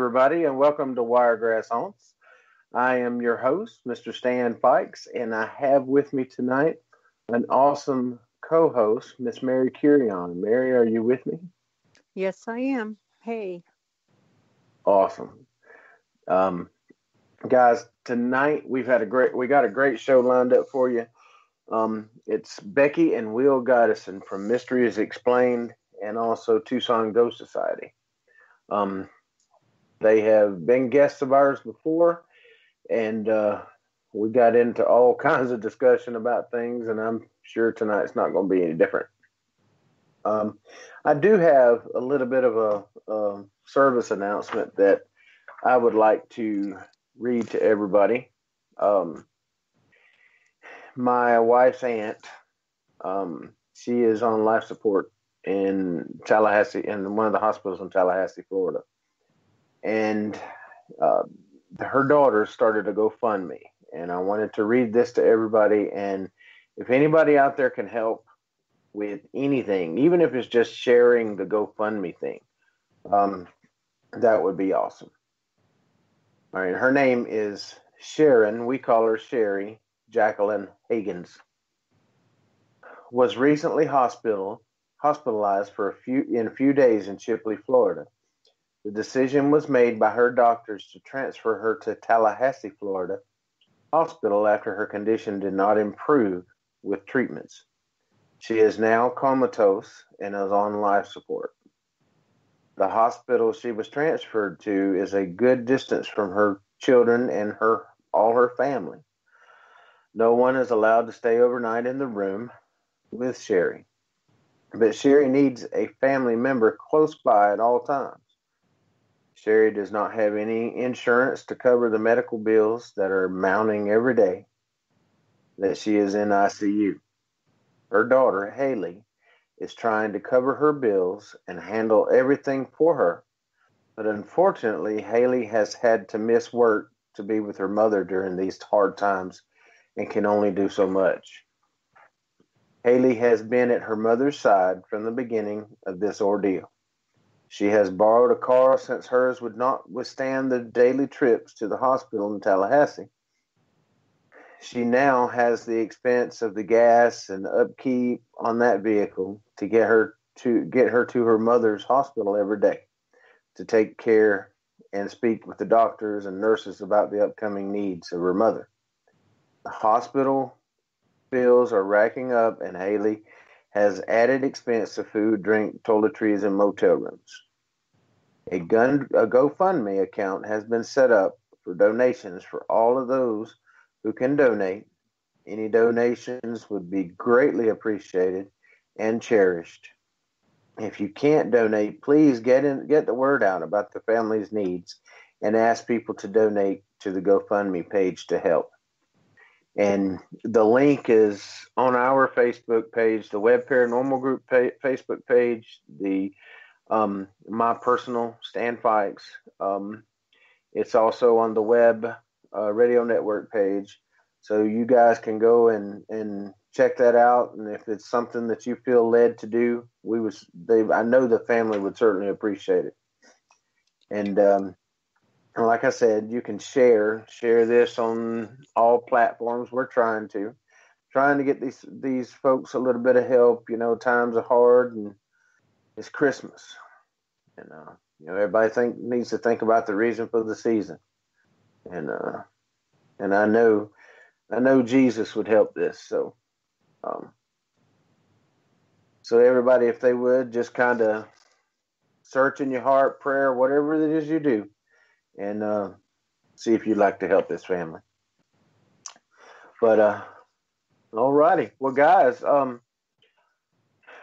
everybody, and welcome to Wiregrass Haunts. I am your host, Mr. Stan Fikes, and I have with me tonight an awesome co-host, Miss Mary Quirion. Mary, are you with me? Yes, I am. Hey. Awesome. Um, Guys, tonight we got a great show lined up for you. It's Becky and Will Gyd from Mysteries Explained and also Tucson Ghost Society. They have been guests of ours before, and we got into all kinds of discussion about things, and I'm sure tonight's not going to be any different. I do have a little bit of a service announcement that I would like to read to everybody. My wife's aunt, she is on life support in Tallahassee, in one of the hospitals in Tallahassee, Florida. And her daughter started a GoFundMe, and I wanted to read this to everybody. And if anybody out there can help with anything, even if it's just sharing the GoFundMe thing, that would be awesome. All right, her name is Sharon. We call her Sherry Jacqueline Higgins. Was recently hospitalized for a few days in Chipley, Florida. The decision was made by her doctors to transfer her to Tallahassee, Florida hospital after her condition did not improve with treatments. She is now comatose and is on life support. The hospital she was transferred to is a good distance from her children and all her family. No one is allowed to stay overnight in the room with Sherry, but Sherry needs a family member close by at all times. Sherry does not have any insurance to cover the medical bills that are mounting every day that she is in ICU. Her daughter, Haley, is trying to cover her bills and handle everything for her, but unfortunately, Haley has had to miss work to be with her mother during these hard times and can only do so much. Haley has been at her mother's side from the beginning of this ordeal. She has borrowed a car since hers would not withstand the daily trips to the hospital in Tallahassee. She now has the expense of the gas and the upkeep on that vehicle to get her to her mother's hospital every day to take care and speak with the doctors and nurses about the upcoming needs of her mother. The hospital bills are racking up, and Haley has added expense to food, drink, toiletries, and motel rooms. A GoFundMe account has been set up for donations for all of those who can donate. Any donations would be greatly appreciated and cherished. If you can't donate, please get the word out about the family's needs and ask people to donate to the GoFundMe page to help. And the link is on our Facebook page, the W.E.B.B Paranormal Group Facebook page, the my personal Stan Fikes. It's also on the W.E.B.B Radio Network page, so you guys can go and check that out. And if it's something that you feel led to do, I know the family would certainly appreciate it. And like I said, you can share this on all platforms. We're trying to get these folks a little bit of help. You know, times are hard, and it's Christmas, and everybody needs to think about the reason for the season, and I know Jesus would help this. So everybody, if they would just kind of search in your heart, prayer, whatever it is you do, and see if you'd like to help this family. But all righty. Well, guys,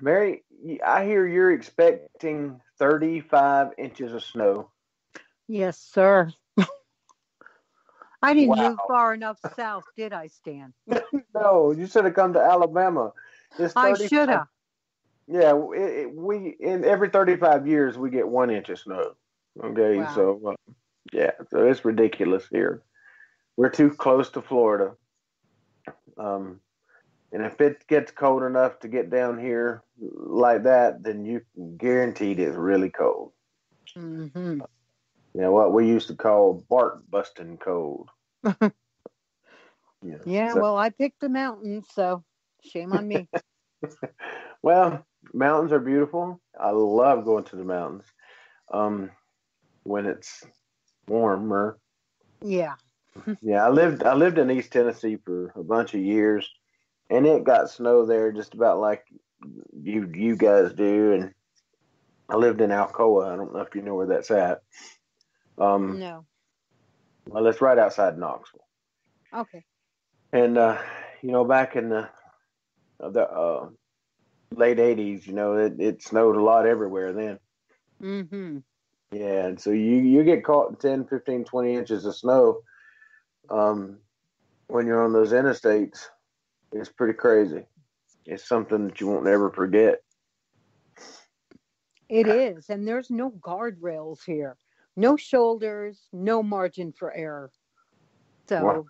Mary, I hear you're expecting 35 inches of snow. Yes, sir. I didn't move far enough south, did I, Stan? No, you should have come to Alabama. I should have. Yeah, we in every 35 years we get 1 inch of snow. Okay, Wow. So so it's ridiculous here. We're too close to Florida. And if it gets cold enough to get down here like that, then you can guaranteed it's really cold. Mm-hmm. what we used to call bark busting cold. Yeah, so. well, I picked the mountains, so shame on me. Well, mountains are beautiful. I love going to the mountains when it's warmer. Yeah. Yeah, I lived in East Tennessee for a bunch of years, and it got snow there just about like you guys do. And I lived in Alcoa. I don't know if you know where that's at. No. Well, it's right outside Knoxville. Okay. And back in the late '80s, it snowed a lot everywhere then. Mm-hmm. Yeah, and so you get caught 10, 15, 20 inches of snow when you're on those interstates. It's pretty crazy. It's something that you won't ever forget. It is, and there's no guardrails here. No shoulders, no margin for error. So, Wow.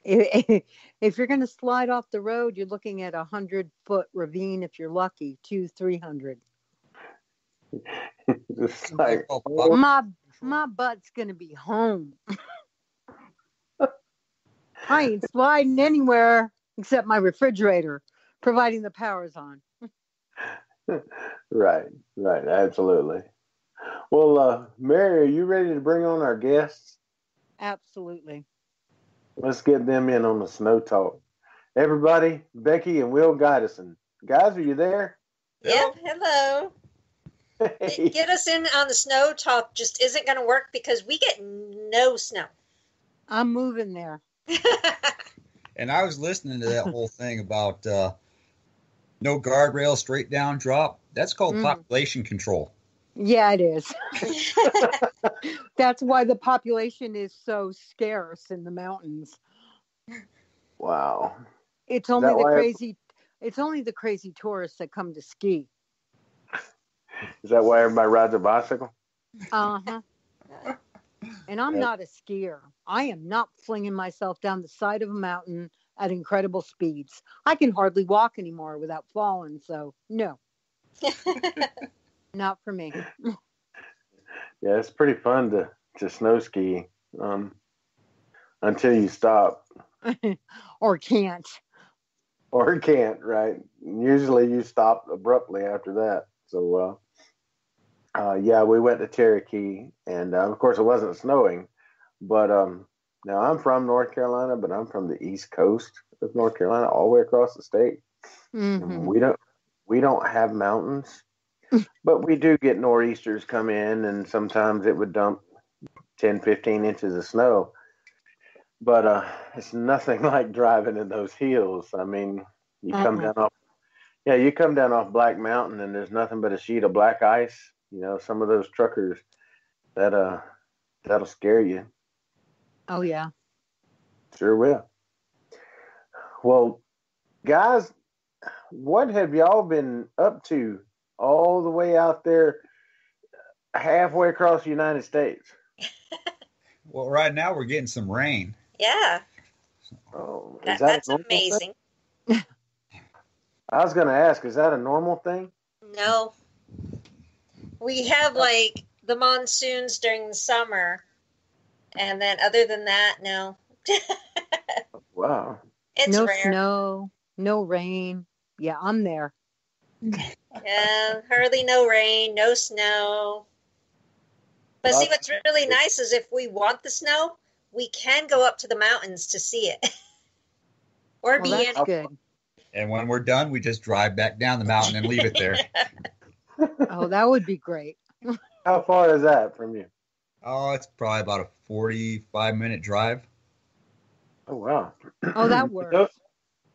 if you're going to slide off the road, you're looking at 100-foot ravine if you're lucky, 200-300. Just like My butt's going to be home. I ain't sliding anywhere except my refrigerator, providing the power's on. right, absolutely. Well, Mary, are you ready to bring on our guests? Absolutely. Let's get them in on the snow talk. Everybody, Becky and Will Gyd. Guys, are you there? Yep, hello. Hey. Get us in on the snow talk just isn't going to work because we get no snow. I'm moving there. And I was listening to that whole thing about no guardrail, straight down drop. That's called population control. Yeah, it is. That's why the population is so scarce in the mountains. Wow. It's only the crazy tourists that come to ski. Is that why everybody rides a bicycle? Uh-huh. And I'm not a skier. I am not flinging myself down the side of a mountain at incredible speeds. I can hardly walk anymore without falling, so no. Not for me. Yeah, it's pretty fun to snow ski until you stop. Or can't. Or can't, right? Usually you stop abruptly after that. So, we went to Cherokee, and of course it wasn't snowing. But now I'm from North Carolina, but I'm from the East Coast of North Carolina, all the way across the state. Mm-hmm. We don't have mountains, but we do get nor'easters come in, and sometimes it would dump 10, 15 inches of snow. But it's nothing like driving in those hills. I mean, you come down off Black Mountain, and there's nothing but a sheet of black ice. Some of those truckers that'll scare you. Oh yeah, sure will. Well, guys, what have y'all been up to all the way out there, halfway across the United States? Well, right now we're getting some rain. Yeah. Oh, that's amazing. I was going to ask, is that a normal thing? No. We have like the monsoons during the summer, and then other than that, no. Wow. It's no rare. Snow, no rain. Yeah, I'm there. Yeah, hardly no rain, no snow. But see, what's really nice is if we want the snow, we can go up to the mountains to see it. Or be in. Good. And when we're done, we just drive back down the mountain and leave it there. Oh, that would be great. How far is that from you? Oh, it's probably about a 45-minute drive. Oh, wow. Oh, that works.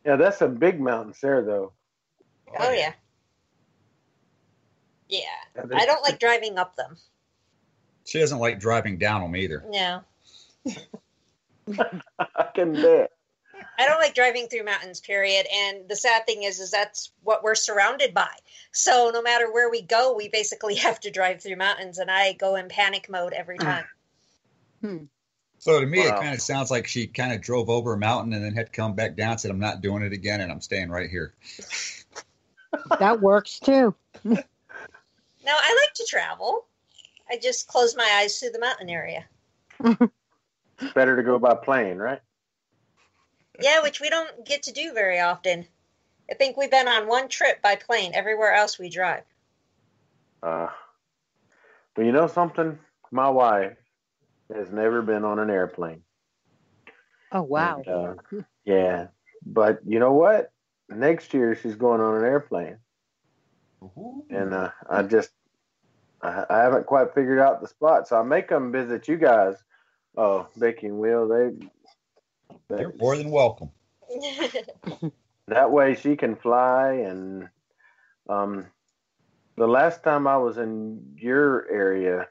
Yeah, that's some big mountains there, though. Oh, yeah. Yeah. I don't like driving up them. She doesn't like driving down them either. No. I can bet. I don't like driving through mountains, period. And the sad thing is that's what we're surrounded by. So no matter where we go, we basically have to drive through mountains, and I go in panic mode every time. So to me, it kind of sounds like she kind of drove over a mountain and then had to come back down and said, I'm not doing it again, and I'm staying right here. That works, too. No, I like to travel. I just close my eyes to the mountain area. It's better to go by plane, right? Yeah, which we don't get to do very often. I think we've been on one trip by plane. Everywhere else we drive. But you know something? My wife has never been on an airplane. Oh, wow. And, yeah. But you know what? Next year she's going on an airplane. Ooh. And I haven't quite figured out the spot. So I may come visit you guys. Oh, Becky and Will, You're more than welcome. that way she can fly. And the last time I was in your area,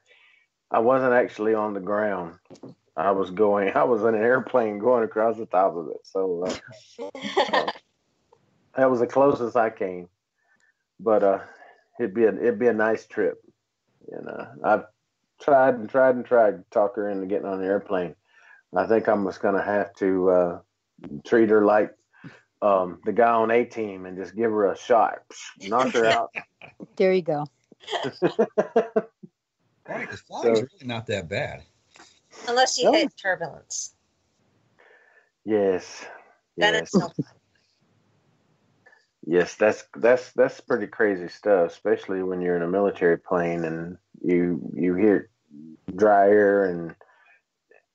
I wasn't actually on the ground. I was in an airplane going across the top of it. So that was the closest I came. But it'd be a nice trip. And I've tried to talk her into getting on an airplane. I think I'm just gonna have to treat her like the guy on A-Team and just give her a shot, knock her out. There you go. Right, because flying's really not that bad. Unless you hit turbulence. Yes. Then it's no fun. Yes, that's pretty crazy stuff, especially when you're in a military plane and you hear dry air and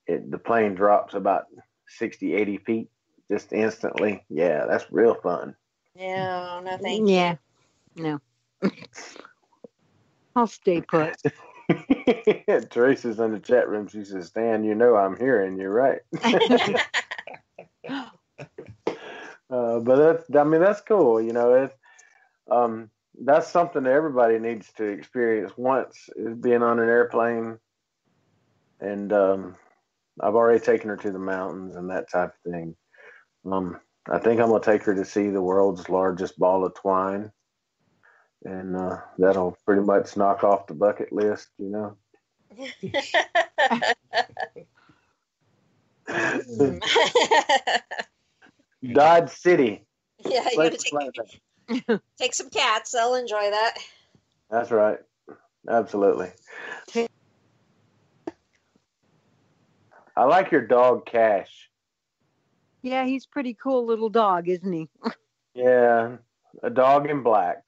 the plane drops about 60, 80 feet just instantly. Yeah, that's real fun. No, thank you. Yeah, no. I'll stay put. Teresa's in the chat room. She says, "Stan, you know I'm here, and you're right." But that's cool. You know, that's something that everybody needs to experience once, is being on an airplane. And I've already taken her to the mountains and that type of thing. I think I'm gonna take her to see the world's largest ball of twine, and that'll pretty much knock off the bucket list. You know. Dodge City. Yeah, you gotta take some cats. They'll enjoy that. That's right. Absolutely. I like your dog, Cash. Yeah, he's pretty cool little dog, isn't he? Yeah, a dog in black.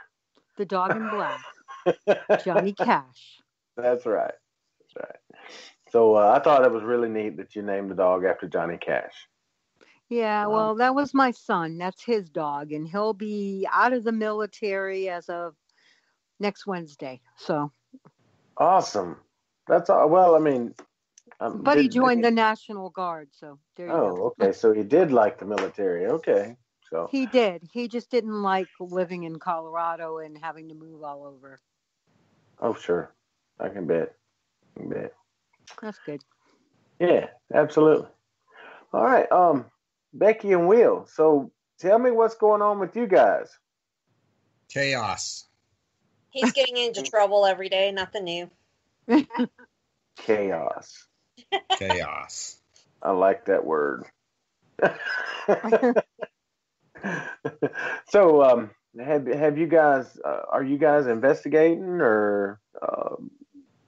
The dog in black. Johnny Cash. That's right. That's right. So I thought it was really neat that you named the dog after Johnny Cash. Yeah, well, that was my son. That's his dog, and he'll be out of the military as of next Wednesday. So awesome. That's all. Well, I mean, but he joined the National Guard, so there you go. Oh, okay. So he did like the military. Okay. So he did. He just didn't like living in Colorado and having to move all over. Oh, sure. I can bet. That's good. Yeah, absolutely. All right. Becky and Will. So tell me what's going on with you guys. Chaos. He's getting into trouble every day. Nothing new. Chaos. Chaos. I like that word. So, have you guys? Are you guys investigating or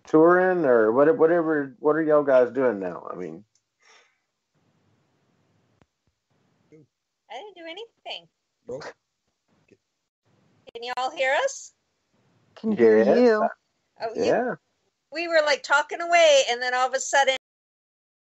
touring or whatever? What are y'all guys doing now? I mean, I didn't do anything. Nope. Can you all hear us? Can hear you. Oh, yeah. We were like talking away, and then all of a sudden